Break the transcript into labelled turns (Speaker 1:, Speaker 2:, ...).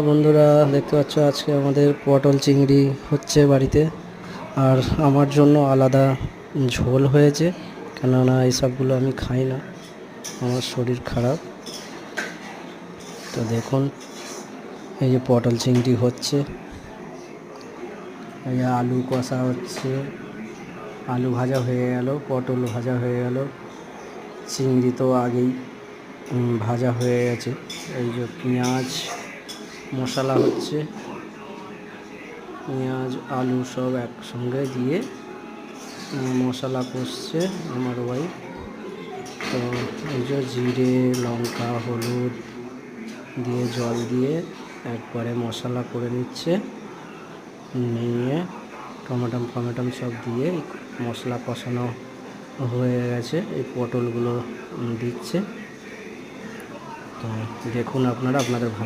Speaker 1: বন্ধুরা দেখতে পাচ্ছ আজকে আমাদের পটল চিংড়ি হচ্ছে বাড়িতে। আর আমার জন্য আলাদা ঝোল হয়েছে, কেননা এইসবগুলো আমি খাই না, আমার শরীর খারাপ। তো দেখুন, এই যে পটল চিংড়ি হচ্ছে, এই যে আলু কষা হচ্ছে, আলু ভাজা হয়ে গেল, পটল ভাজা হয়ে গেল, চিংড়ি তো আগেই ভাজা হয়ে গেছে। এই যে পেঁয়াজ মশলা হচ্ছে, পেঁয়াজ আলু সব একসঙ্গে দিয়ে মশলা কষছে আমার ওয়াইফ। তো এই যে জিরে লঙ্কা হলুদ দিয়ে জল দিয়ে একবারে মশলা করে নিচ্ছে, নিয়ে টমেটো সব দিয়ে মশলা কষানো হয়ে গেছে, এই পটলগুলো দিচ্ছে। তো দেখুন আপনারা আপনাদের